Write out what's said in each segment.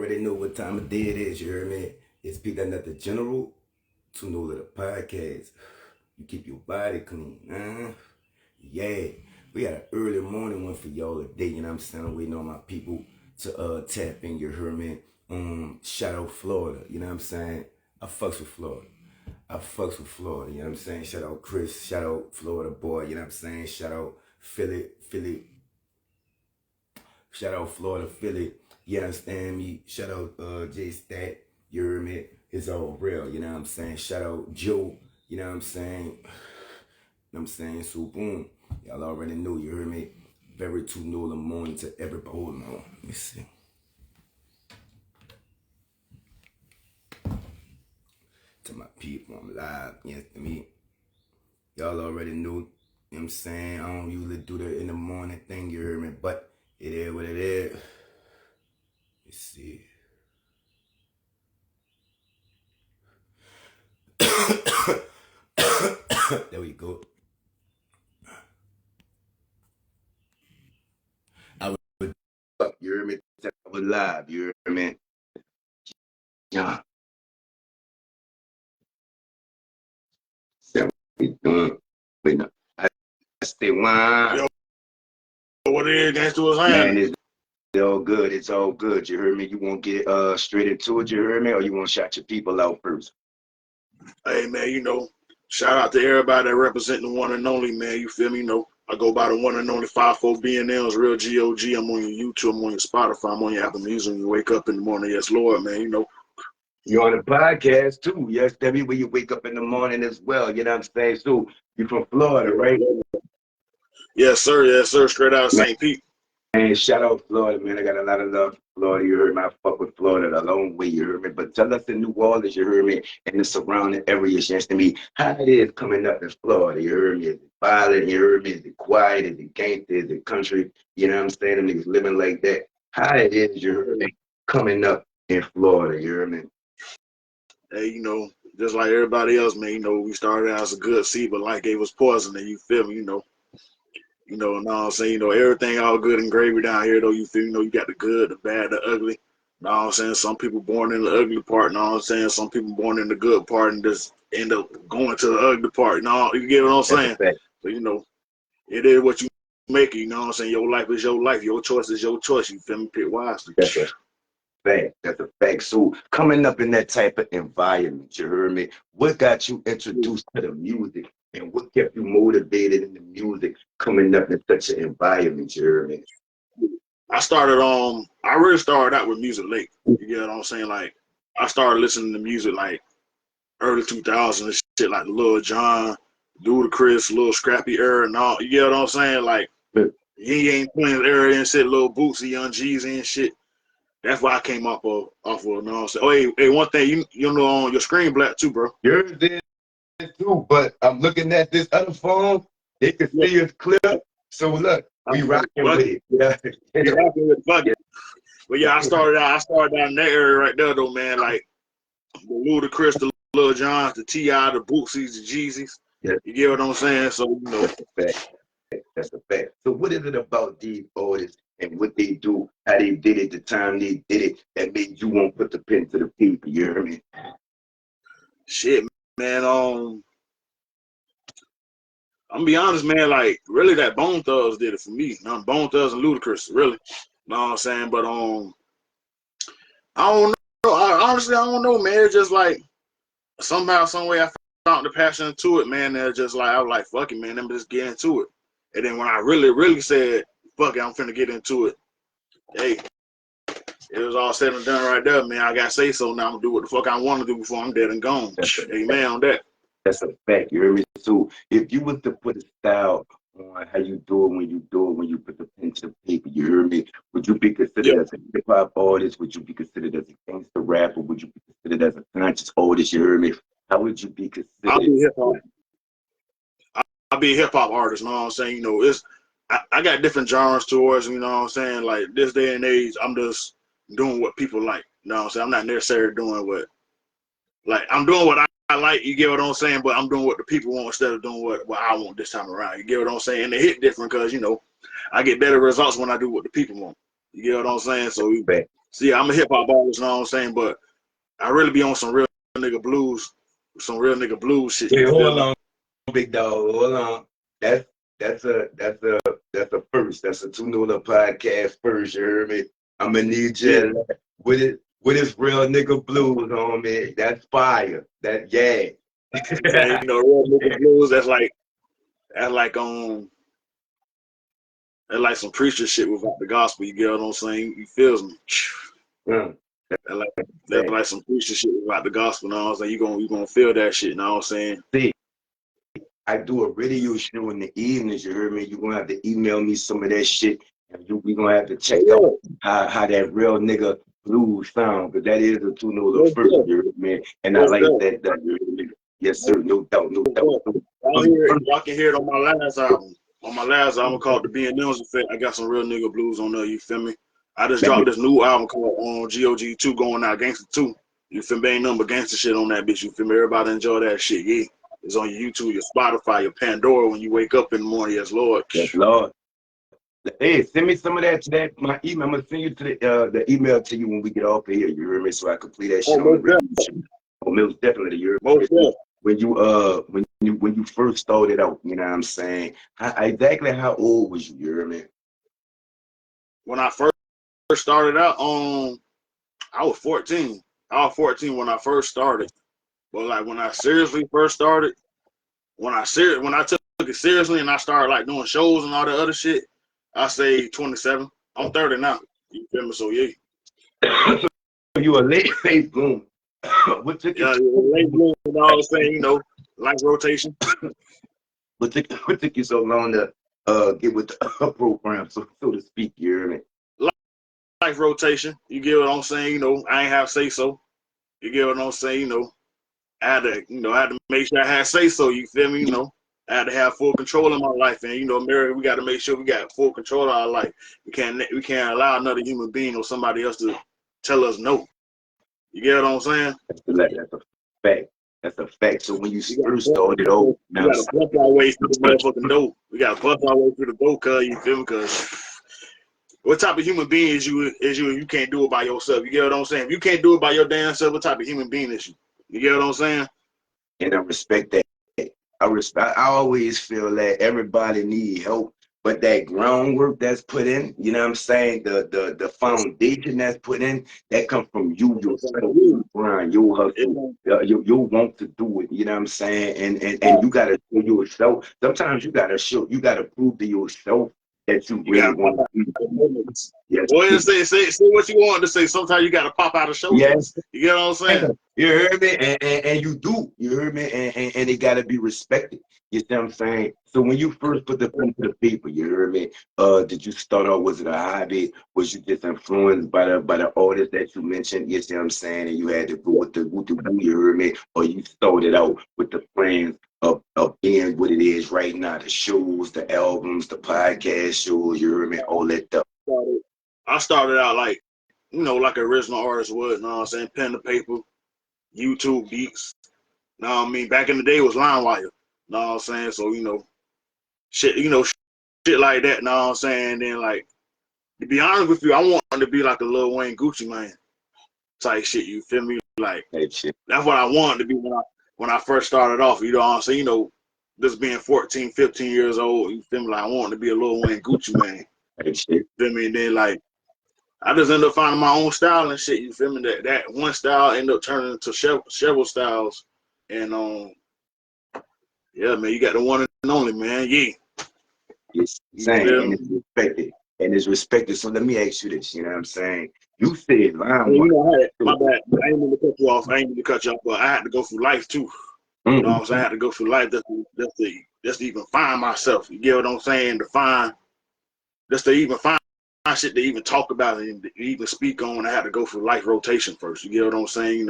already know what time of day it is, you heard me? It's Pnut the General, to know the podcast. You keep your body clean, Yeah. We got an early morning one for y'all today, you know what I'm saying? I'm waiting on my people to tap in, you heard me? Shout out Florida, you know what I'm saying? I fucks with Florida. You know what I'm saying? Shout out Chris, shout out Florida boy, you know what I'm saying? Shout out Philly. Shout out Florida, Philly. You understand me? Shout out J Stat. You heard me? It's all real. You know what I'm saying? Shout out Joe. You know what I'm saying? So boom. Y'all already know. You heard me? Very 2 in the morning to everybody. Hold on. Let me see. To my people, I'm live. You know me? Y'all already know. You know what I'm saying? I don't usually do the in the morning thing. You heard me? But it is what it is. Let's see. There we go. You hear me? I was live. You hear me? Yeah. That's what we doing. Wait, no. I stay one. Yo, what it is? That's what's Man, happening. it's all good. It's all good. You heard me? You want to get straight into it? You heard me? Or you want to shout your people out first? Hey, man, shout out to everybody that represent the one and only, man. You feel me? I go by the one and only 5-4 BnMz, real GOG. I'm on your YouTube, I'm on your Spotify, I'm on your Apple Music. When you wake up in the morning, yes, Lord, man, You're on the podcast too. Yes, Debbie, where you wake up in the morning as well. You know what I'm saying? So you're from Florida, right? Yes, sir, straight out of St. Pete. Man, shout out Florida, man. I got a lot of love for Florida. You heard me. I fuck with Florida the long way. You heard me. But tell us in New Orleans, you heard me, and the surrounding areas, yes, to me, how it is coming up in Florida. You heard me. Is it violent? You heard me. Is it quiet? Is it gangster? Is it country? You know what I'm saying? Them niggas living like that. How it is, you heard me, coming up in Florida. You heard me. Hey, just like everybody else, man, we started out as a good seed, but life gave us poison, and you feel me, know what I'm saying? Everything all good and gravy down here, though. You feel, you got the good, the bad, the ugly. Know what I'm saying? Some people born in the ugly part, know what I'm saying? Some people born in the good part and just end up going to the ugly part. You get what I'm saying? So, it is what you make it, you know what I'm saying? Your life is your life. Your choice is your choice. You feel me? Pick wisely. That's a fact. That's a fact. So coming up in that type of environment, you heard me, what got you introduced to the music? And what kept you motivated in the music coming up in such an environment, you heard me? I really started out with music late. You get what I'm saying? Like, I started listening to music like early 2000s and shit, like Lil Jon, Ludacris, Lil Scrappy era and all. You get what I'm saying? Like, he ain't playing era and shit, Lil Bootsy, Young Jeezy and shit. That's why I came off of, you know what I'm saying? Oh, hey, one thing, you know, on your screen black too, bro. Yours is too, but I'm looking at this other phone. They can see us clear. So look, we rocking with it. Yeah. We rocking with it. But yeah, I started out in that area right there, though, man. Like the Ludacris, the Lil Jons, the T.I., the Bootsies, the Jeezys. Yeah. You get what I'm saying? So, That's a fact. That's a fact. So what is it about these artists and what they do, how they did it, the time they did it, that made you want to put the pen to the paper? You hear me? Shit, man. I'm gonna be honest, man. Like, really, that Bone Thugs did it for me. Bone Thugs and Ludacris, really. Know what I'm saying? But I don't know. Honestly, I don't know, man. It's just like somehow, some way, I found the passion into it, man. And just like I was like, fuck it, man. Let me just get into it. And then when I really said, fuck it, I'm finna get into it. Hey, it was all said and done right there, man. I got to say so now. I'm going to do what the fuck I want to do before I'm dead and gone. Amen on that. That's a fact. You hear me? So if you was to put a style on how you do it when you put the pen to the paper, you hear me? Would you be considered as a hip hop artist? Would you be considered as a gangster rapper? Would you be considered as a conscious artist? You hear me? How would you be considered? I'll be hip hop. I'll be a hip hop artist. You know what I'm saying? I got different genres towards. You know what I'm saying? Like this day and age, I'm just doing what people like. You know what I'm saying? I'm not necessarily doing what, like, I'm doing what I like. You get what I'm saying? But I'm doing what the people want instead of doing what I want this time around. You get what I'm saying? And they hit different because I get better results when I do what the people want. You get what I'm saying? So See, I'm a hip hop artist, you know what I'm saying? But I really be on some real nigga blues, shit. Wait, You feel hold me? on, big dog. Hold on. That's a first. That's a Tunula podcast first. You heard me? I'm gonna need Yeah. you with his real nigga blues on me. That's fire. That yeah. I'm saying, real nigga blues. That's like that's like some preacher shit without the gospel. You get what I'm saying? You feels me? Mm, That like that's that. like some preacher shit without the gospel. You know what I'm saying? You gonna feel that shit. You know what I'm saying? See, I do a radio show in the evenings. You heard me? You're gonna have to email me some of that shit, and we gonna have to check out Oh, how that real nigga blues sound, because that is a Tunula yeah. first. Yes, You heard me? And I sir. like Yes, that. You heard me? Yes, sir. sir. No doubt. No doubt. Y'all can hear it on my last album. On my last album called the BnMz Effect, I got some real nigga blues on there. You feel me? I just dropped this new album called GOG 2 Going Out Gangsta 2. You feel me? Ain't nothing but gangsta shit on that bitch. You feel me? Everybody enjoy that shit. Yeah. It's on your YouTube, your Spotify, your Pandora when you wake up in the morning. Yes, Lord. Yes, Lord. Hey, send me some of that to my email. I'm gonna send you to the email to you when we get off of here. You hear me? So I can play that Oh, shit on the most radio. definitely. Oh, most definitely. You hear Most me? definitely. When you first started out, you know what I'm saying? Exactly how old was you? You hear me? When I first started out, I was 14. I was 14 when I first started. But like when I seriously first started, when I took it seriously and I started like doing shows and all that other shit, I say 27. I'm 30 now. You feel me? So yeah. You a late boom. What took you? Yeah, late bloom, you know what I'm saying, life rotation. What took you so long to get with the program, so to speak? You hear me? Life rotation. You get what I'm saying, I ain't have say so. You get what I'm saying, I had to make sure I had say so, you feel me, I had to have full control of my life, and Mary, we got to make sure we got full control of our life. We can't allow another human being or somebody else to tell us no. You get what I'm saying? That's a fact. That's a fact. So when you We got first started over, we got to bust our way through the motherfucking door. We got to bust our way through the door, cuz you feel me? Cause what type of human being is you? You can't do it by yourself. You get what I'm saying? If you can't do it by your damn self, what type of human being is you? You get what I'm saying? and I respect that. I always feel that everybody need help, but that groundwork that's put in, you know what I'm saying? The foundation that's put in, that comes from you yourself, Brian. You hustle, you want to do it, you know what I'm saying? And you gotta show yourself. Sometimes you gotta prove to yourself that you You really gotta pop want out to do it. of moments. Yes. Well, say what you want to say. Sometimes you gotta pop out of Yes. showbiz. You get what I'm saying? You heard me? And you do. You heard me? And it got to be respected. You see what I'm saying? So when you first put the pen to the paper, you heard me? Did you start off, was it a hobby? Was you just influenced by the artists that you mentioned? You see what I'm saying? And you had to go with the woo, you heard me? Or you started out with the plans of being what it is right now, the shows, the albums, the podcast shows, you heard me? All that stuff. I started out like like an original artist would. You know what I'm saying? Pen to paper, YouTube beats. You know what I mean? Back in the day, it was LimeWire. You know what I'm saying? So shit, shit like that. You know what I'm saying? Then like, to be honest with you, I wanted to be like a Lil Wayne Gucci Mane type shit. You feel me? Like That shit. that's what I wanted to be when I first started off. You know what I'm saying? Just being 14, 15 years old. You feel me? Like I wanted to be a Lil Wayne Gucci Mane. That shit. Feel me? And then like I just ended up finding my own style and shit. You feel me? That one style ended up turning into several styles. And yeah, man, you got the one and only, man. Yeah. It's You saying, feel and me? it's respected. And it's respected. So let me ask you this, you know what I'm saying? You said And, line my bad. I ain't mean to cut you off. But I had to go through life too. You know what I'm saying? I had to go through life just to even find myself. You get what I'm saying? Just to even find shit to even talk about and to even speak on. I had to go through life rotation first. You get what I'm saying?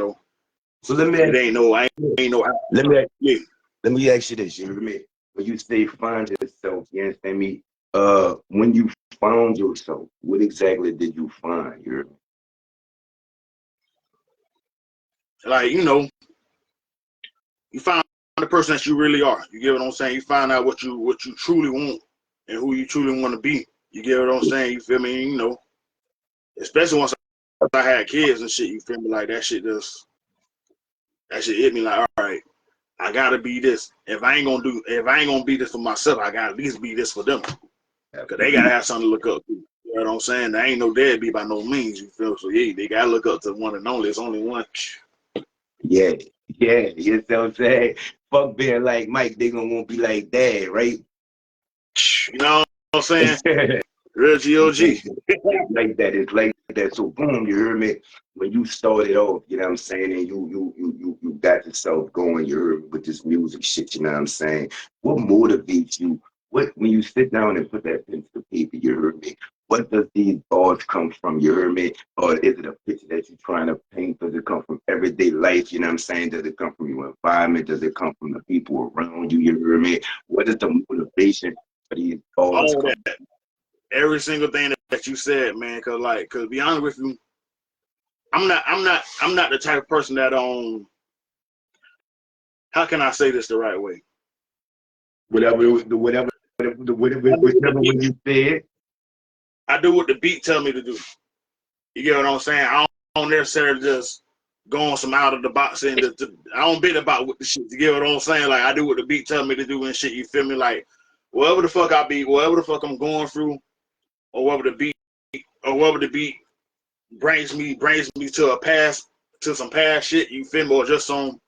So let me It ain't no, I ain't no, let me yeah. let me ask you this, you hear me? When you say find yourself, you understand me? When you found yourself, what exactly did you find? You hear me? Like, you find the person that you really are. You get what I'm saying? You find out what you truly want and who you truly want to be. You get what I'm saying? You feel me? Especially once I had kids and shit, you feel me? Like that shit hit me like, all right, I gotta be this. If I ain't gonna be this for myself, I gotta at least be this for them. Cause they gotta have something to look up to. You know what I'm saying? There ain't no deadbeat by no means, you feel? So yeah, they gotta look up to one and only. It's only one. Yeah, yeah, you know what I'm saying? Fuck being like Mike, they gonna want to be like Dad, right? You know what I'm saying? Real GOG. It's like that. It's like that. So boom, you heard me. When you started off, you know what I'm saying, and you got yourself going, you heard me, with this music shit, you know what I'm saying? What motivates you? What when you sit down and put that pen to paper, you heard me? What does these thoughts come from, you heard me? Or is it a picture that you're trying to paint? Does it come from everyday life? You know what I'm saying? Does it come from your environment? Does it come from the people around you? You heard me? What is the motivation for these thoughts All come? that. Every single thing that you said, man. Cause to be honest with you, I'm not the type of person that how can I say this the right way? Whatever whichever way you say it. I do what the beat tell me to do. You get what I'm saying? I don't necessarily just go on some out of the box and I don't bit about what the shit. You get what I'm saying? Like I do what the beat tell me to do and shit. You feel me? Like wherever the fuck I be, wherever the fuck I'm going through, or wherever the beat brings me to some past shit. You feel me? Or just some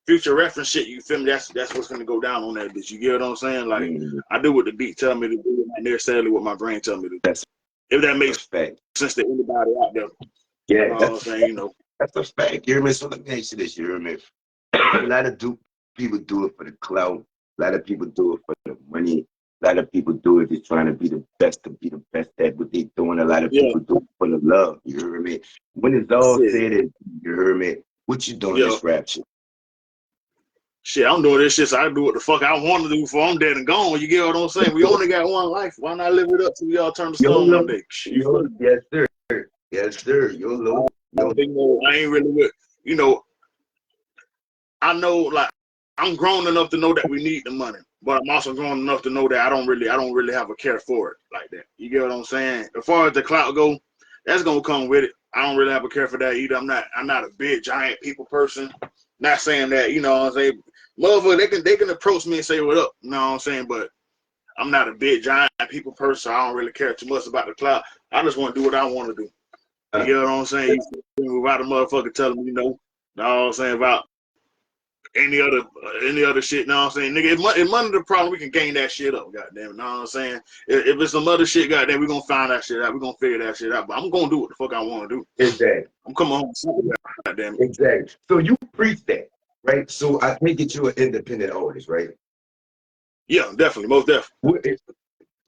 future reference shit. You feel me? That's what's gonna go down on that bitch. You get what I'm saying? Like I do what the beat tell me to do, not necessarily what my brain tell me to do. That's If that a makes fact. sense to anybody out there. You Yeah, know what I'm saying? You know. that's a fact. You hear me? So let me ask you this, you hear me? A lot of people do it for the clout. A lot of people do it for the money. A lot of people do it just trying to be the best, to be the best at what they doing. A lot of Yeah. people do it for the love. You hear me? When it's all Shit. said and you hear me? What you doing Yeah. this rap shit? Shit, I'm doing this shit so I can do what the fuck I want to do before I'm dead and gone. You get what I'm saying? We only got one life. Why not live it up till we all turn to stone one day? You feel me? Yes, sir. Yes, sir. YOLO. I ain't really with, you know, I know like I'm grown enough to know that we need the money, but I'm also grown enough to know that I don't really have a care for it like that. You get what I'm saying? As far as the clout go, that's gonna come with it. I don't really have a care for that either. I'm not a big giant people person. Not saying that, you know what I'm saying? Motherfucker, they can approach me and say what up, you know what I'm saying? But I'm not a big giant people person. So I don't really care too much about the clout. I just want to do what I want to do. You get what I'm saying? Without a motherfucker telling me, know what I'm saying, about any other shit, you know what I'm saying? Nigga, if money the problem, we can gain that shit up, goddamn it, you know what I'm saying? If it's some other shit, goddamn, we gonna find that shit out. We gonna figure that shit out. But I'm gonna do what the fuck I wanna do. Exactly. I'm coming home something, goddamn it. Exactly. So you preach that, right? So I take it you're an independent artist, right? Yeah, definitely, most definitely. What,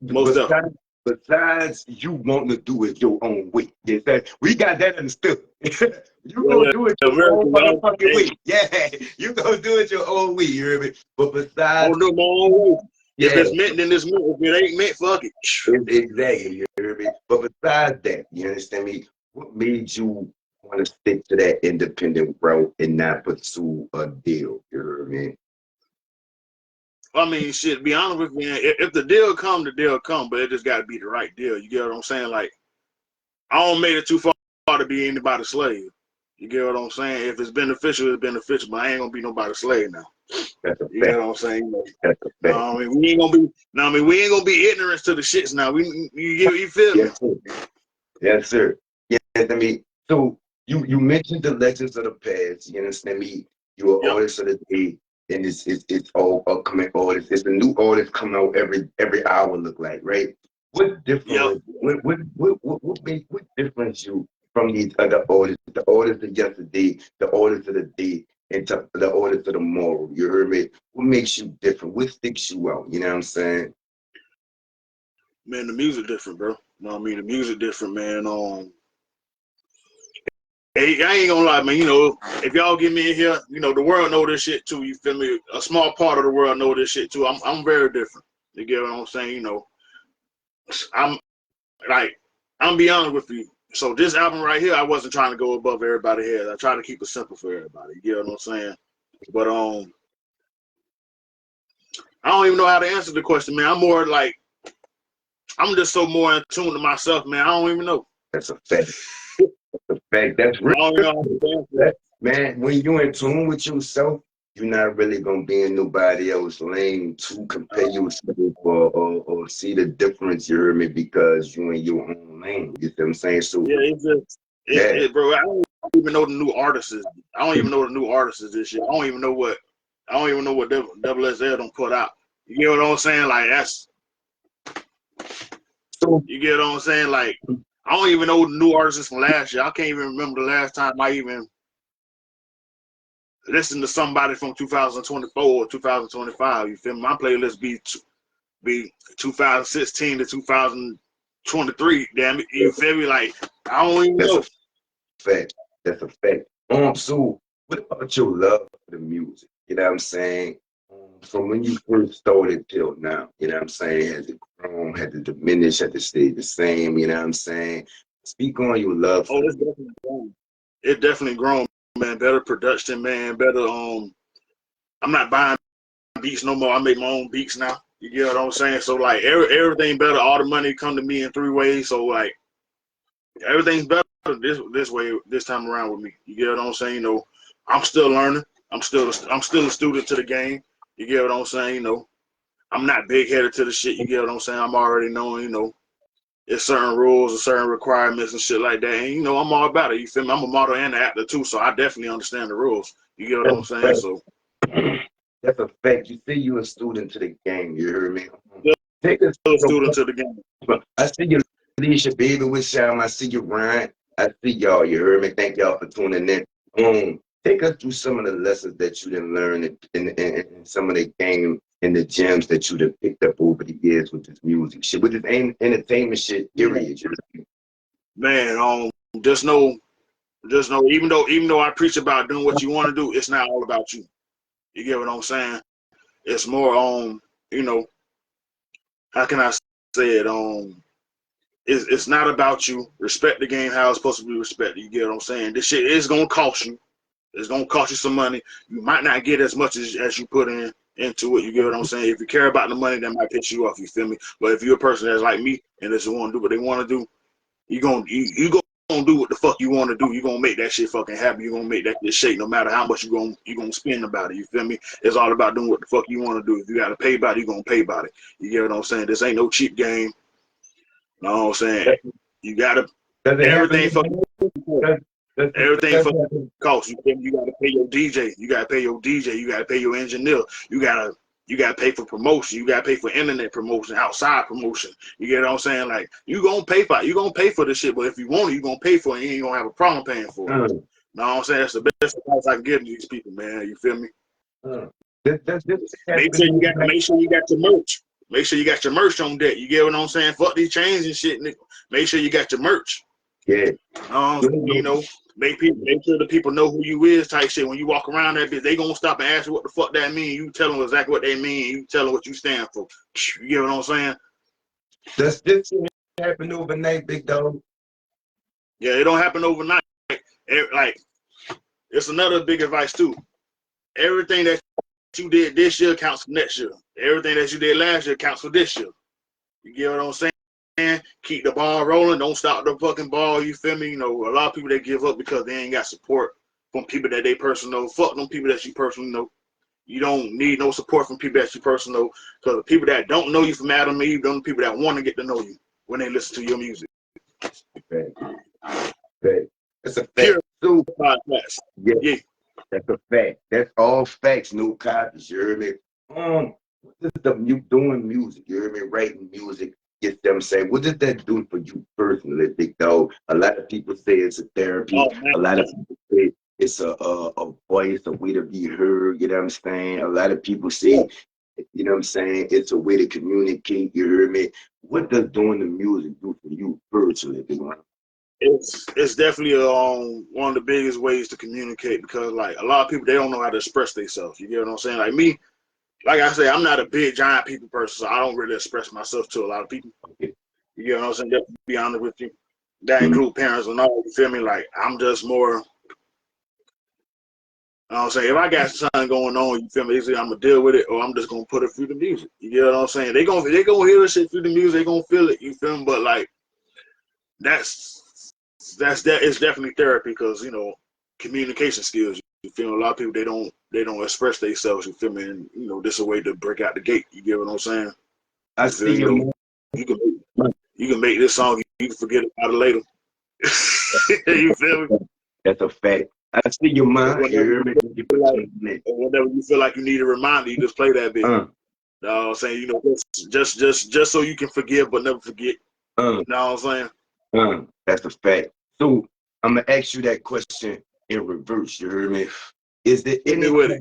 Most definitely. besides you wanting to do it your own way. Yes, that we got that understood. You Yeah, gonna yeah, do it your own American, man. motherfucking Hey, way. Yeah, you gonna do it your own way, you hear me? But I'm besides, gonna do my own way. If yeah, it's meant, then it's meant. If it ain't meant, fuck it. exactly, you hear me? But besides that, you understand me? What made you want to stick to that independent route and not pursue a deal? You hear me? I mean, shit, to be honest with you, man, if the deal come, the deal come, but it just gotta be the right deal. You get what I'm saying? Like, I don't make it too far to be anybody's slave. You get what I'm saying? If it's beneficial, it's beneficial, but I ain't gonna be nobody's slave now. That's a You get fact. what I'm saying? That's a No, fact. I mean we ain't gonna be. No, I mean we ain't gonna be ignorant to the shits now. You feel me? Yes, sir. Yes, sir. Yes, I mean, so you mentioned the legends of the past. You understand me? You're an Yep. artist of the day, and it's all upcoming artists. It's a new artist coming out every hour. Look like, right? What Yep. different? What difference you from these other artists? The artists of yesterday, the artists of the day, and to the artists of tomorrow. You heard me? What makes you different? What sticks you out? You know what I'm saying? Man, the music different, bro. You know what I mean? The music different, man. Hey, I ain't gonna lie, man. You know, if y'all get me in here, you know, the world know this shit too. You feel me? A small part of the world know this shit too. I'm very different. You get what I'm saying? You know, I'm like, I'm be honest with you. So this album right here, I wasn't trying to go above everybody's head. I try to keep it simple for everybody. You get what I'm saying? But I don't even know how to answer the question, man. I'm more like, I'm just so more in tune to myself, man. I don't even know. That's a fact. The fact that's I real. don't even know how to dance for it. That, man, when you're in tune with yourself, you're not really gonna be in nobody else's lane to compare yourself or see the difference, you heard me, because you're in your own lane. You see what I'm saying? So Yeah, it's just yeah. bro. I don't even know the new artists. I don't even know the new artists this shit. I don't even know what Double SL don't put out. You get what I'm saying? Like that's So you get what I'm saying? Like I don't even know the new artists from last year. I can't even remember the last time I even listened to somebody from 2024 or 2025. You feel me? My playlist be 2016 to 2023. Damn it, you feel me? Like I don't even that's a know. fact. That's a fact. So what about your love for the music? You know what I'm saying? From when you first started till now, you know what I'm saying? Has it grown? Has it diminished? Has it stayed the same? You know what I'm saying? Speak on your love for Oh, the it's music. definitely grown. It definitely grown, man. Better production, man. Better. I'm not buying beats no more. I make my own beats now. You get what I'm saying? So like everything better. All the money come to me in 3 ways. So like everything's better this way this time around with me. You get what I'm saying? You know, I'm still learning. I'm still a student to the game. You get what I'm saying? You know, I'm not big headed to the shit. You get what I'm saying? I'm already knowing. You know, it's certain rules and certain requirements and shit like that. And you know, I'm all about it. You feel me? I'm a model and an actor too, so I definitely understand the rules. You get what That's I'm a saying? fact. So That's a fact. You say you're a student to the game. You heard me? still Take us a student to the game. I see you, Alicia, baby, with Sham. I see you, Ryan. I see y'all. You heard me. Thank y'all for tuning in. Take us through some of the lessons that you didn't learn in some of the game and the gems that you done picked up over the years with this music shit, with this entertainment shit, Yeah. period. Man, just know even though I preach about doing what you want to do, it's not all about you. You get what I'm saying? It's more you know, how can I say it? It's not about you. Respect the game how it's supposed to be respected. You get what I'm saying? This shit is gonna cost you. It's gonna cost you some money. You might not get as much as you put into it. You get what I'm saying? If you care about the money, that might piss you off. You feel me? But if you're a person that's like me and just want to do what they want to do, you gonna do what the fuck you want to do. You gonna make that shit fucking happen. You gonna make that shit shake no matter how much you gonna spend about it. You feel me? It's all about doing what the fuck you want to do. If you gotta pay about it, you gonna pay about it. You get what I'm saying? This ain't no cheap game. You know what I'm saying? You gotta Does it everything happen? fucking Does, everything does fucking happen? costs. You feel me? You gotta pay your DJ. You gotta pay your DJ. You gotta pay your engineer. You gotta pay for promotion. You gotta pay for internet promotion, outside promotion. You get what I'm saying? Like you gonna pay for it. You gonna pay for this shit, but if you want it, you gonna pay for it. You ain't gonna have a problem paying for it. Mm, Know what I'm saying? That's the best advice I can give to these people, man. You feel me? mm. This Make happen sure you got overnight. make sure you got your merch. Make sure you got your merch on deck. You get what I'm saying? Fuck these chains and shit, nigga. Make sure you got your merch. Yeah. You know, make sure the people know who you is type shit. When you walk around that bitch, they gonna stop and ask you what the fuck that mean. You tell them exactly what they mean. You tell them what you stand for. You get what I'm saying? Does this happen overnight, big dog? Yeah, it don't happen overnight. Like it's another big advice too. Everything that you did this year counts for next year. Everything that you did last year counts for this year. You get what I'm saying? Keep the ball rolling. Don't stop the fucking ball. You feel me? You know, a lot of people they give up because they ain't got support from people that they personally know. Fuck them people that you personally know. You don't need no support from people that you personally know. Because the people that don't know you from Adam Eve, them people that want to get to know you when they listen to your music. Fact, fact. That's a fact. Pure So, podcast. yeah, Yeah. that's a fact. That's all facts, no copies. You hear me? What is you doing music? You hear me? Writing music. Get them say, what does that do for you personally, big dog? A lot of people say it's a therapy. Oh man. A lot of people say it's a voice, a way to be heard. You know what I'm saying? A lot of people Yeah. say, you know what I'm saying? It's a way to communicate. You hear me? What does doing the music do for you personally, big man? It's definitely one of the biggest ways to communicate because like a lot of people they don't know how to express themselves. You get what I'm saying? Like me, like I say, I'm not a big giant people person, so I don't really express myself to a lot of people. You get what I'm saying? Just to be honest with you. That Mhm. include parents and all, you feel me? Like I'm just more you know what I'm saying? If I got something going on, you feel me? Either I'm gonna deal with it or I'm just gonna put it through the music. You get what I'm saying? They gonna hear the shit through the music, they gonna feel it, you feel me? But like that's it's definitely therapy because you know communication skills. You feel me? A lot of people they don't express themselves. You feel me? And you know this is a way to break out the gate. You get what I'm saying? I You feel see me? your You can you can make this song. You can forget about it later. You feel me? That's a fact. I see your mind. You Whenever hear you me? whenever you feel like you need a reminder, you just play that bit. Uh, You know what I'm saying? You know, just so you can forgive but never forget. uh, You know what I'm saying? that's a fact. So I'm gonna ask you that question in reverse. You hear me? Is there Hit me any with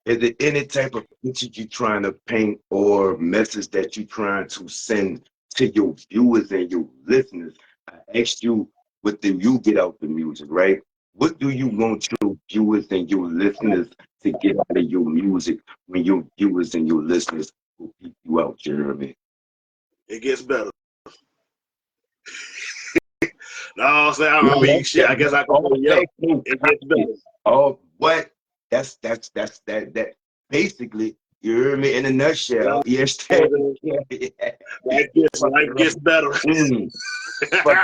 it. type of picture you trying to paint or message that you trying to send to your viewers and your listeners? I asked you, what do you get out the music, right? What do you want your viewers and your listeners to get out of your music when your viewers and your listeners will peep you out? You hear me? It gets better. No, I'm saying, No, I mean, shit. I guess I can say, yeah, it gets better. Oh, what? That's that. Basically, you hear me in a nutshell. Yes, Life gets better. Mm. But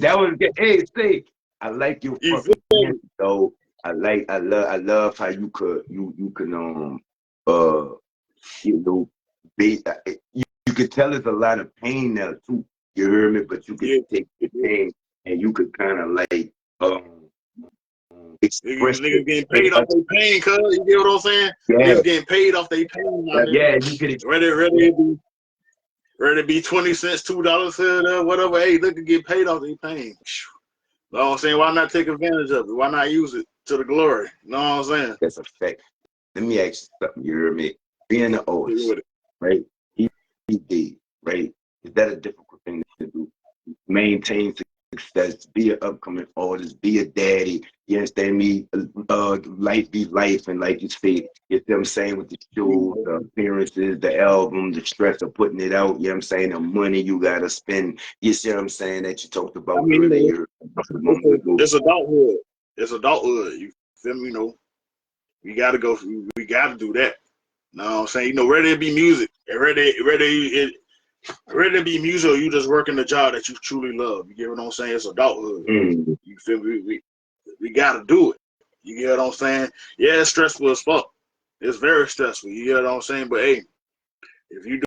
that was good. Hey, see, I like your You fucking feel answer, me? though. I love how you can you know be you could tell there's a lot of pain there too. You hear me? But you could Yeah. take the pain and you could kind of like express Niggas it. getting paid off their pain, cuz. You get what I'm saying? Yeah, Niggas getting paid off their pain, my nigga. yeah, you could Ready to be 20 cents, $2, whatever. Hey, look, get paid off their pain. You know what I'm saying? Why not take advantage of it? Why not use it to the glory? You know what I'm saying? that's a fact. Let me ask you something. You hear me? Being an Hit me artist, with it. right? He did, right? Is that a difficult thing to do? Maintain success, be an upcoming artist, be a daddy. You understand me? Life be life, and like you said, you know what I'm saying, with the shows, the appearances, the album, the stress of putting it out. You know what I'm saying? The money you gotta spend. You see what I'm saying? That you talked I about mean, you know, earlier, a couple of moments ago. it's adulthood. It's adulthood. You feel me? You know, we gotta go. We gotta do that. You know what I'm saying? You know, whether it be music, whether it be music or you just working the job that you truly love. You get what I'm saying? It's adulthood. Mm. You feel me? We gotta do it. You get what I'm saying? Yeah, it's stressful as fuck. It's very stressful. You get what I'm saying? But hey, if you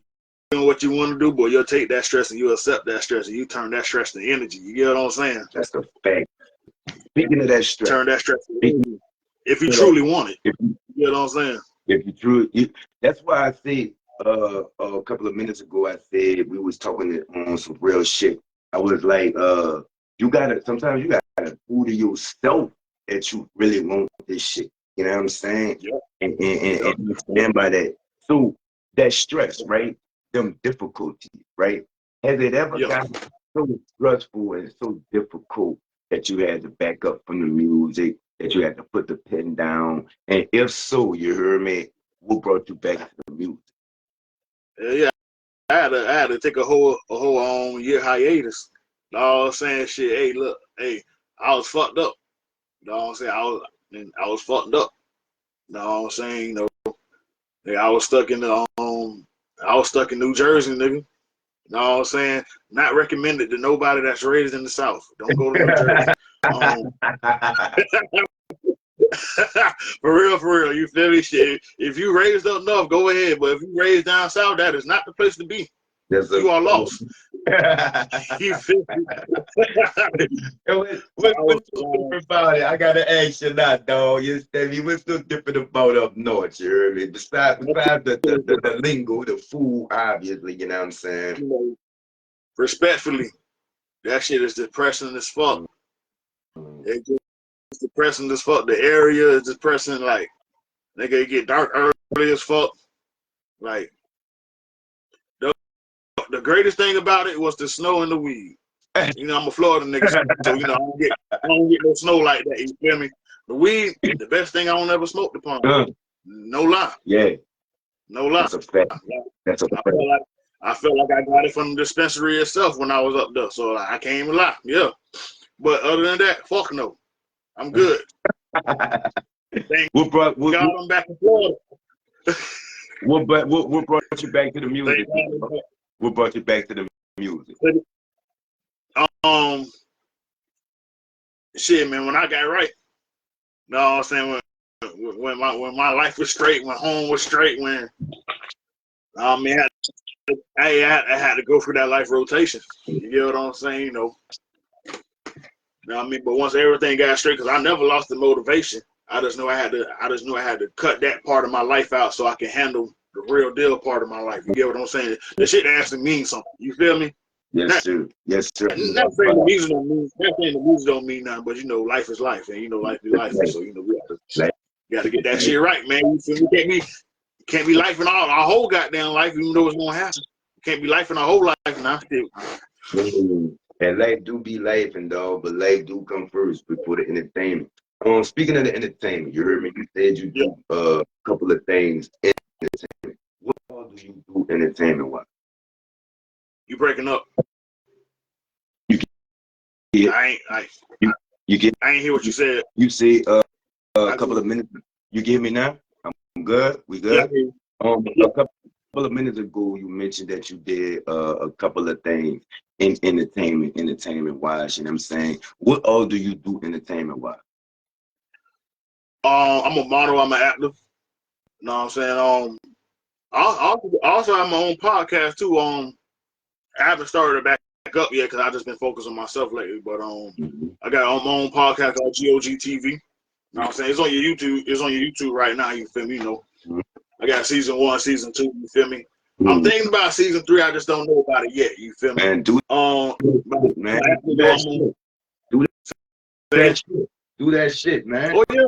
doing what you want to do, boy, you'll take that stress and you accept that stress and you turn that stress to energy. You get what I'm saying? That's a fact. Speaking of that stress, Turn that stress to speaking energy. If you of that, truly want it. if You know what I'm saying? if you truly, that's why I said a couple of minutes ago, I said we was talking on some real shit. I was like, you gotta sometimes you gotta prove to yourself that you really want this shit. You know what I'm saying? Yep. And stand by that. So that stress, right? Them difficulties, right? Has it ever Yep. gotten so stressful and so difficult that you had to back up from the music, that you had to put the pen down? And if so, you heard me, what brought you back to the music? Yeah. I had to take a whole year hiatus. You know what I'm saying? Shit, hey, look, hey, I was fucked up. You know what I'm saying? I was fucked up. You know what I'm saying? You know, hey, I was stuck in New Jersey, nigga. You know what I'm saying? Not recommended to nobody that's raised in the South. Don't go to New Jersey. For real, you feel me? Shit. If you raised up north, go ahead. But if you raised down south, that is not the place to be. That's a You are lost. You feel me? What's so different about it? I gotta ask you that, dog. You understand me? What's so different about up north? You hear me? Besides the lingo, the food, obviously, you know what I'm saying? You know, respectfully, that shit is depressing as fuck. It's just depressing as fuck. The area is depressing. Like, nigga, it get dark early as fuck. Like, the greatest thing about it was the snow and the weed. You know, I'm a Florida nigga, so you know I don't get no snow like that. You feel me? The weed, the best thing I don't ever smoked upon. No lie. Yeah, No lie. that's a fact. That's a fact. I felt like I got it from the dispensary itself when I was up there. So I can't even lie. Yeah. But other than that, fuck no. I'm good. Thank God I'm back in Florida. What brought you back to the music? What brought you back to the music? shit, man, when I got right, you know what I'm saying, when my life was straight, when home was straight, when man, I had to go through that life rotation. You know what I'm saying? You know what I mean? But once everything got straight, because I never lost the motivation. I just knew I had to cut that part of my life out so I can handle the real deal part of my life. You get what I'm saying? The shit actually means something. You feel me? Yes, sir. Yes, sir. Not saying the music don't mean nothing, but life is life, and life be life. So we got to get that shit right, man. You feel me? Can't be life in our whole goddamn life, even though it's gonna happen. Can't be life in our whole life now. And life do be life and dog, but life do come first before the entertainment. Speaking of the entertainment, you heard me. You said you do a couple of things in entertainment. What all do you do entertainment wise? You breaking up? You get, I ain't hear what you said. You say a couple of minutes. You give me now? I'm good. We good. Yeah. A couple of minutes ago, you mentioned that you did a couple of things in entertainment wise. You know what I'm saying? What all do you do entertainment wise? I'm a model. I'm an actor. You know what I'm saying? I also have my own podcast too. I haven't started it back up yet because I've just been focused on myself lately. But I got my own podcast called GOG TV. You know what I'm saying? It's on your YouTube. It's on your YouTube right now. You feel me? I got season 1, season 2. You feel me? I'm thinking about season 3. I just don't know about it yet. You feel me? Man, do that shit, man. Oh yeah.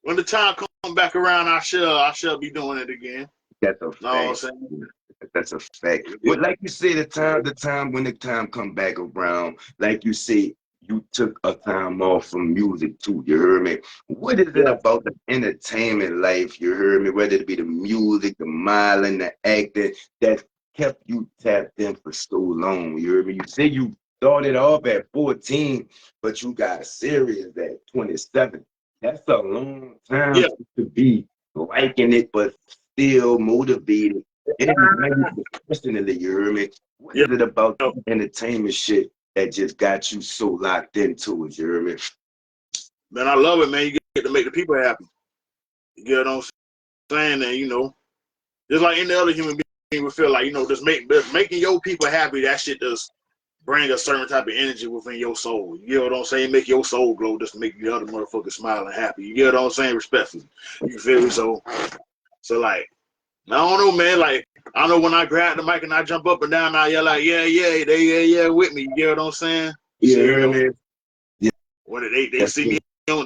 When the time comes back around, I shall be doing it again. That's a fact. That's a fact. But like you say, the time when the time come back around, like you say, you took a time off from music too. You heard me? What is it about the entertainment life? You heard me? Whether it be the music, the modeling, the acting, that kept you tapped in for so long. You heard me? You say you started off at 14, but you got serious at 27. That's a long time to be liking it, but still motivated. Personally, you hear me? What is it about the entertainment shit that just got you so locked into it? You hear me? Man, I love it, man. You get to make the people happy. You get what I'm saying? And just like any other human being would feel like, just making your people happy, that shit does bring a certain type of energy within your soul. You get what I'm saying? Make your soul glow just to make the other motherfucker smile and happy. You get what I'm saying? Respectfully. You feel me? So like, I don't know, man. Like, I know when I grab the mic and I jump up and down, I yell like, yeah, with me. You get what I'm saying? Yeah, man. When they see me on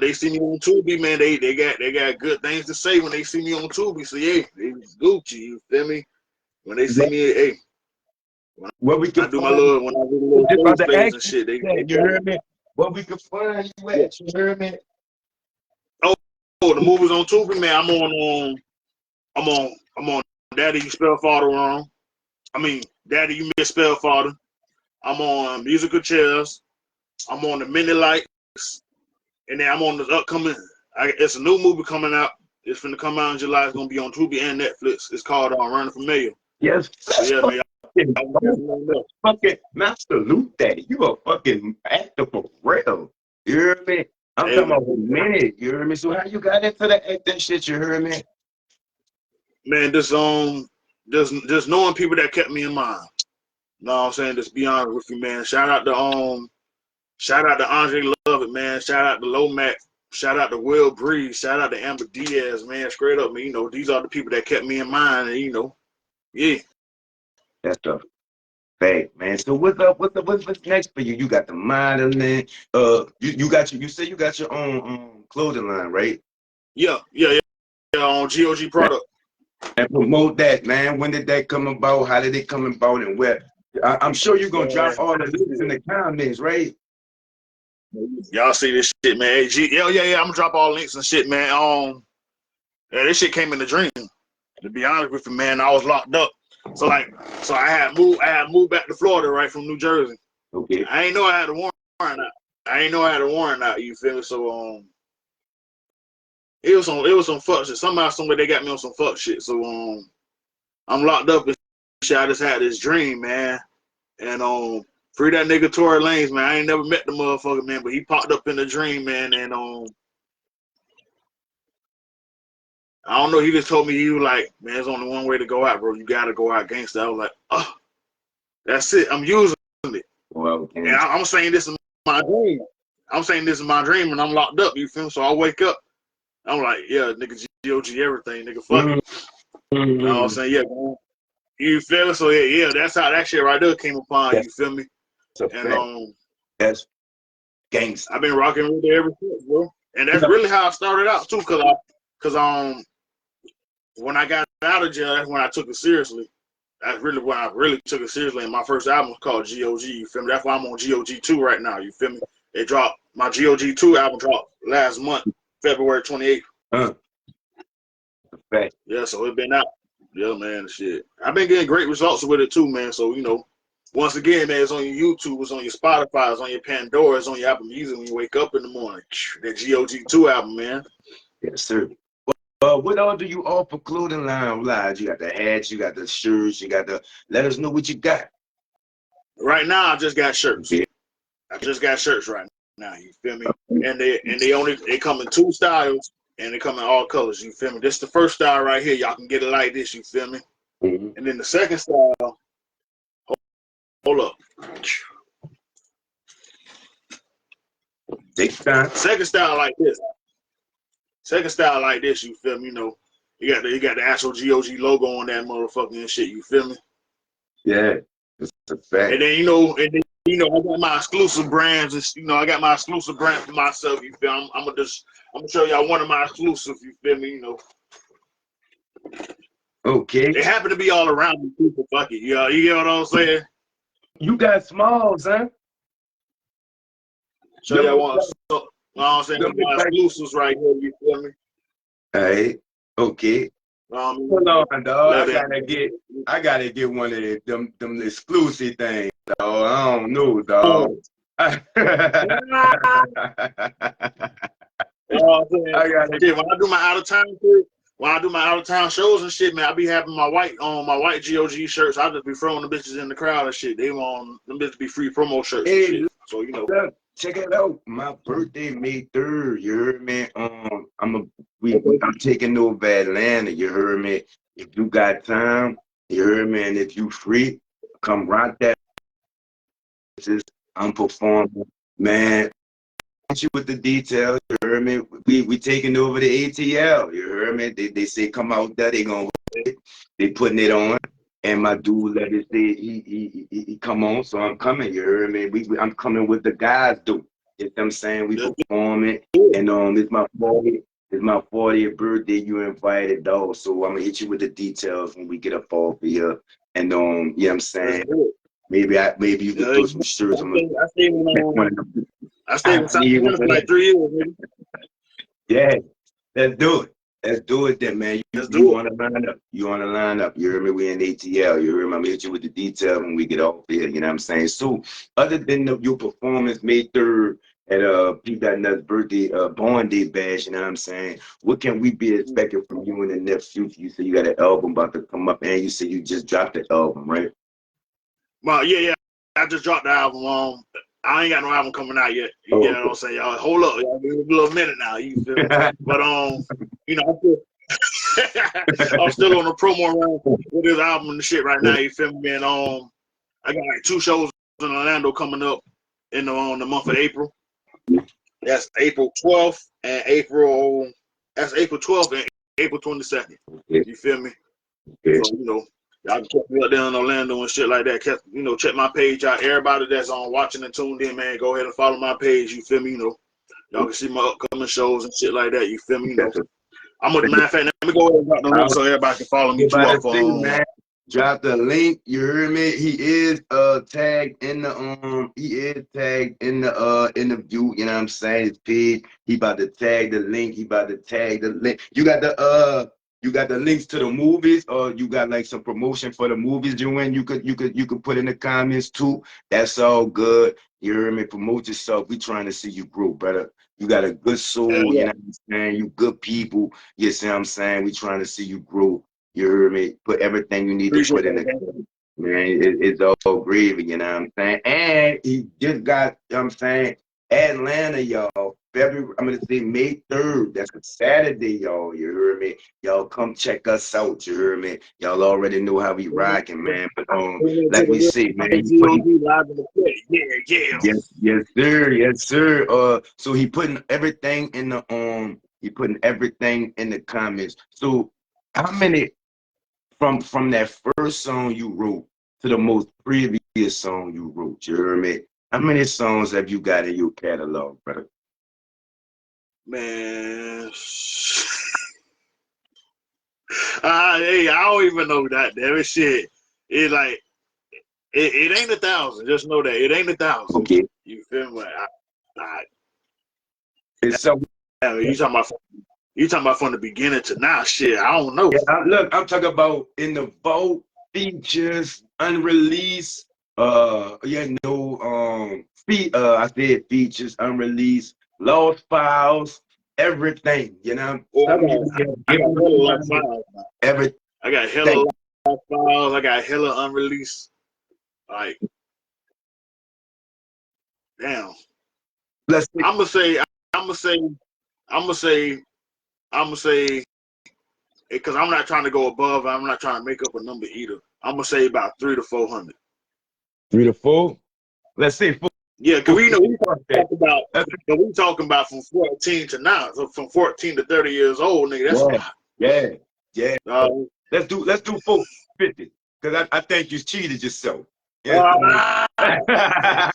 Tubi, man, they got good things to say when they see me on Tubi. So yeah, they Gucci. You feel me? When they see me, hey. What we I do my little plays and shit. They you heard me? What we can find you at? You heard me? Oh, the movies on Tubi, man. I'm on Daddy, You Spell Father Wrong. I mean, Daddy, You Misspell Father. I'm on Musical Chairs. I'm on The Many Lights. And then I'm on the upcoming. It's a new movie coming out. It's finna come out in July. It's gonna be on Tubi and Netflix. It's called Running for Mayor. Yes. So yeah, man. Fucking not salute that. You a fucking actor for real. You hear me? I'm talking about a minute. You hear me? So how you got into the acting shit? You heard me? Man, just knowing people that kept me in mind. You know what I'm saying? Just be honest with you, man. Shout out to Andre Lovett, man. Shout out to Lomac. Shout out to Will Breeze. Shout out to Amber Diaz, man. Straight up, man. These are the people that kept me in mind, and yeah. That's the fact, man. So what's up? What's next for you? You got the modeling. You say you got your own clothing line, right? Yeah. On GOG product. And promote that, man. When did that come about? How did it come about? And where? I'm sure you're gonna drop all the links in the comments, right? Y'all see this shit, man. Yeah. I'm gonna drop all links and shit, man. This shit came in a dream. To be honest with you, man, I was locked up. So I had moved back to Florida, right, from New Jersey. Okay. I ain't know I had a warrant out. You feel me? So it was some fuck shit. Somehow, somewhere they got me on some fuck shit. So I'm locked up and shit. I just had this dream, man. And free that nigga Tory Lanez, man. I ain't never met the motherfucker, man, but he popped up in the dream, man. And I don't know. He just told me, he was like, man, there's only one way to go out, bro. You gotta go out gangster. I was like, oh, that's it. I'm using it. Well, And I'm saying this in my dream. I'm saying this in my dream, and I'm locked up. You feel me? So I wake up. I'm like, yeah, nigga, GOG everything, nigga. Fuck it. You know what I'm saying? Yeah, man. You feel me? So yeah, that's how that shit right there came upon. You feel me? And that's gangster. I've been rocking with it ever since, bro. And that's really how I started out too, cause when I got out of jail, that's when I took it seriously. That's really when I really took it seriously. And my first album was called GOG. You feel me? That's why I'm on GOG 2 right now. You feel me? It dropped. My GOG 2 album dropped last month, February 28th. Yeah, so it's been out. Yeah, man, shit. I've been getting great results with it too, man. So, you know, once again, man, it's on your YouTube, it's on your Spotify, it's on your Pandora, it's on your Apple Music when you wake up in the morning. That GOG 2 album, man. Yes, sir. What all do you offer clothing line wise? You got the hats, you got the shirts, you got the. Let us know what you got. Right now, I just got shirts. Okay. I just got shirts right now. You feel me? And they come in 2 styles, and they come in all colors. You feel me? This is the first style right here. Y'all can get it like this. You feel me? Mm-hmm. And then the second style. Hold up. Take time. Second style like this. Second style like this, you feel me? You know, you got the actual GOG logo on that motherfucking and shit, you feel me? Yeah, it's a fact. And then I got my exclusive brands, and you know, I got my exclusive brand for myself, you feel me? I'm gonna show y'all one of my exclusives, you feel me, you know. Okay. They happen to be all around me, people, fuck it, you get what I'm saying? You got smalls, huh? Show y'all one, you know what I'm saying? My exclusives right here, you feel me? Hey, okay. Hold on, dog. I gotta get one of them exclusive things, dog. I don't know, dog. You know what I'm saying? When I do my out of town shows and shit, man, I be having my white GOG shirts. I just be throwing the bitches in the crowd and shit. They want them bitches be free promo shirts and shit. So you know. Look, check it out. My birthday May 3rd. You heard me? I'm taking over Atlanta. You heard me? If you got time, you heard me. And if you free, come rock that. I'm performing, man. You with the details, you heard me? We taking over the ATL, you heard me? They say come out there, they putting it on, and my dude let it say he come on, so I'm coming, you heard me? I'm coming with the guys, dude. You know what I'm saying? We performing, and it's my 40th birthday. You invited, dog. So I'm gonna hit you with the details when we get up off here, and you know what I'm saying? Maybe you could throw some shirts. I stayed in South Carolina for like 3 years, baby. Yeah, let's do it. Let's do it then, man. You want to line up. You want to line up. You heard me? We in ATL. You heard me? I'm hit you with the detail when we get off here. You know what I'm saying? So, other than your performance May 3rd at Pnut's birthday, born day bash, you know what I'm saying? What can we be expecting from you in the near future? You say you got an album about to come up, and you say you just dropped the album, right? Well, yeah. I just dropped the album. I ain't got no album coming out yet. You get what I'm saying? Y'all hold up. Y'all give me a little minute now. You feel me? But you know, I'm still on the promo run with this album and the shit right now. You feel me? And I got like 2 shows in Orlando coming up in the month of April. That's April 12th and April 12th and April 22nd. You feel me? So you know. Y'all can check me out there in Orlando and shit like that. You know, check my page out. Everybody that's on watching and tuned in, man, go ahead and follow my page. You feel me? You know, y'all can see my upcoming shows and shit like that. You feel me? You know, matter of fact, let me go ahead and drop the link so everybody can follow me too. Drop the link. You heard me? He is tagged in the view, you know what I'm saying? His page. He about to tag the link. You got the links to the movies, or you got like some promotion for the movies, Joanne? You could put in the comments too. That's all good. You heard me? Promote yourself. We trying to see you grow, brother. You got a good soul, you know what I'm saying? You good people. You see what I'm saying? We trying to see you grow. You heard me? Put everything you need to put in the Man, it's all gravy, you know what I'm saying? And he just got, you know what I'm saying, Atlanta, y'all. February, I'm gonna say May 3rd. That's a Saturday, y'all. You heard me? Y'all come check us out, you heard me? Y'all already know how we rocking, man. But like we say, man, he putting Yeah, yeah. yes, sir, yes, sir. So he putting everything in the he putting everything in the comments. So how many from that first song you wrote to the most previous song you wrote, you heard me? How many songs have you got in your catalog, brother? Man. Hey, I don't even know that. Damn it, shit. It like it ain't 1,000. Just know that it ain't 1,000. Okay. You feel me? It's so I mean, you talking about from the beginning to now? Shit, I don't know. yeah, look, I'm talking about in the vault features, unreleased, yeah, no, I said features, unreleased, lost files, everything, you know. Oh, Some you I give got them hella lost files. everything. I got hella lost files. I got hella unreleased. Like, damn. Let's see. I'm gonna say. I'm gonna say. I'm gonna say. I'm gonna say. Because I'm not trying to go above. I'm not trying to make up a number either. I'm gonna say about 300 to 400. 3 to 4. Let's say 4. Yeah, because we know we That's, talking about from 14 to now. So from 14 to 30 years old, nigga. That's a lot. yeah. Uh, Let's do 450. Because I think you cheated yourself. Yes, uh, I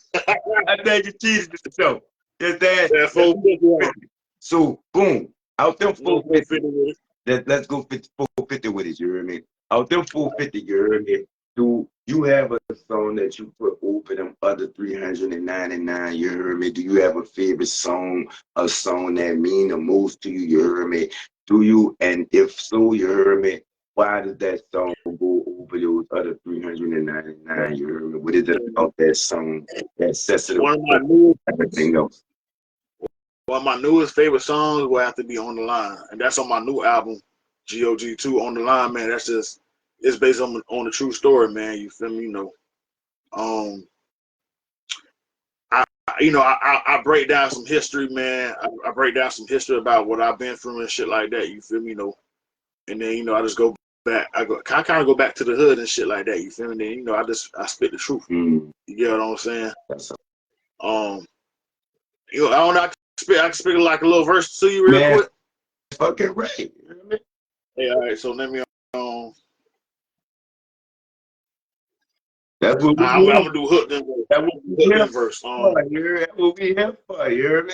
think you cheated yourself. Yes, that 450. So boom, out them No 450. 450 with it. Let's go 450 with it. You hear me? Out them 450. You hear me? Do you have a song that you put over them other 399? You hear me? Do you have a favorite song? A song that mean the most to you? You hear me? Do you? And if so, you hear me? Why did that song go over those other 399? You hear me? What is it about that song that sets it One of my apart from newest, everything else? one of my newest favorite songs will have to be "On the Line," and that's on my new album, GOG2. On the Line, man. That's just it's based on the true story, man. You feel me? You know, um, I break down some history, man. I break down some history about what I've been through and shit like that. You feel me? You know, and then I just go back. I kind of go back to the hood and shit like that. You feel me? Then I spit the truth. Mm. You get what I'm saying? That's Um, I don't know. I can spit like a little verse to you real man, quick. fucking right. You hear me? Hey, all right. So let me. That's what we I'm here. gonna do hook then verse. That's what we Hook here then verse. for. That's what we here for. You hear me?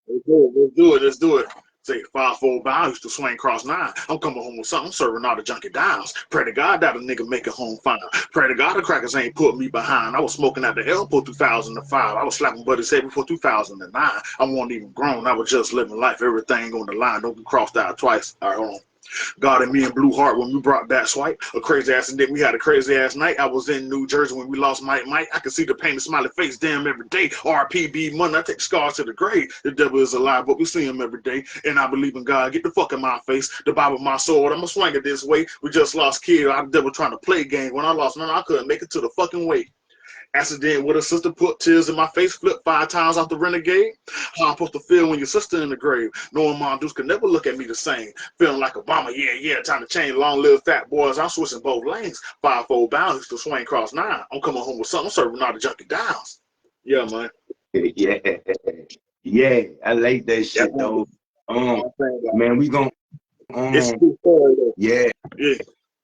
Let's do it. Let's do it. Let's do it. Say 5-4 bow, used to swing cross 9. I'm coming home with something, serving all the junkie dials. Pray to God that a nigga make it home fine. Pray to God the crackers ain't put me behind. I was smoking at the elbow 2005. I was slapping buddy's head before 2009. I wasn't even grown. I was just living life, everything on the line. Don't be crossed out twice. All right, hold on. God and me and Blue Heart when we brought back Swipe. A crazy ass, and then we had a crazy ass night. I was in New Jersey when we lost Mike. I could see the pain, the smiley face, damn every day. RPB money, I take scars to the grave. The devil is alive, but we see him every day. And I believe in God. Get the fuck in my face. The Bible, my sword. I'ma swing it this way. We just lost kid. I devil trying to play game. When I lost none, I couldn't make it to the fucking way. Accident with a sister put tears in my face, flipped 5 times off the renegade. How I'm supposed to feel when your sister in the grave, knowing Mom Deuce could never look at me the same. Feeling like Obama, yeah, time to change. Long live fat boys, I'm switching both lanes. 5-4 bounds to swing cross 9. I'm coming home with something, I'm serving all the junkie downs. Yeah, man. Yeah, yeah. I like that That's shit, what though. I'm saying. Man, we gonna It's um, too far, though. yeah, Yeah.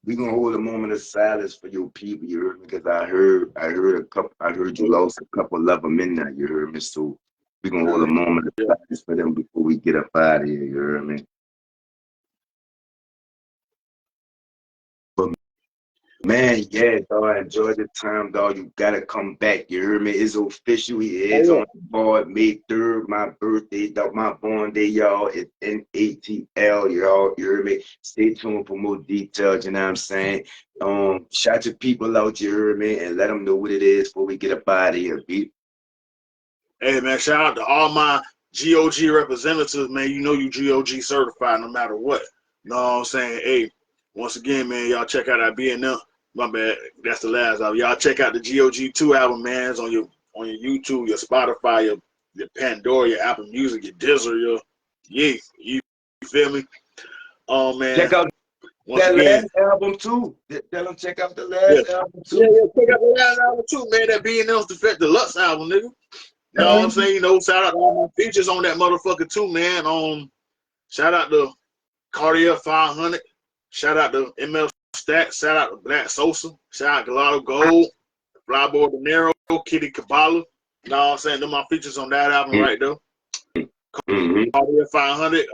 we gonna hold a moment of silence for your people. You heard me? Because I heard you lost a couple of them in there. You heard me? So we gonna hold a moment of silence for them before we get up out of here. You heard me? But man, yeah, dog, I enjoyed the time, dog. You gotta come back. You heard me? It's official. He is Oh, on the board. May 3rd, my birthday, dog. My born day, y'all. It's NATL, y'all. You heard me? Stay tuned for more details. You know what I'm saying? Shout your people out. You heard me? And let them know what it is before we get up out of here. Beat. hey, man, shout out to all my GOG representatives, man. You know you GOG certified no matter what. You know what I'm saying? Hey, once again, man, y'all check out our BnM. My bad. That's the last album. Y'all check out the GOG2 album, man. It's on your YouTube, your Spotify, your Pandora, your Apple Music, your Deezer, you feel me? Oh man. Check out Once that again, last album too. Tell them check out the yeah. last album Yeah, too. check out the last album too, man. That BnMz Defect Deluxe album, nigga. You know what I'm saying? You know, shout out to all my features on that motherfucker too, man. Shout out to Cartier 500. Shout out to ML Stats. Shout out to Black Sosa. Shout out to Gallardo Gold, Flyboy De Niro, Kitty Kabbalah. You know what I'm saying? Them my features on that album right there. Cartier 500,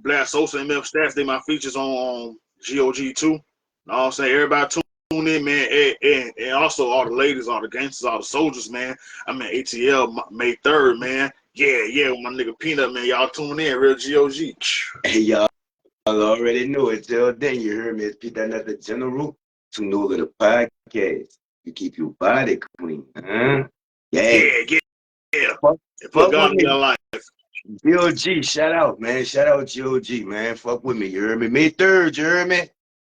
Black Sosa, ML Stats. They my features on GOG2. You know what I'm saying? Everybody tune in, man. And also all the ladies, all the gangsters, all the soldiers, man. I'm in ATL May 3rd, man. Yeah, with my nigga Pnut, man. Y'all tune in, real GOG. Hey, y'all already know it. Till then, you heard me. It's Pnut the General to know the podcast. You keep your body clean, huh? Yeah. Fuck, And put fuck God with in me. your life. GOG, shout out, man. Shout out GOG, man. Fuck with me. You heard me? May 3rd, you heard me?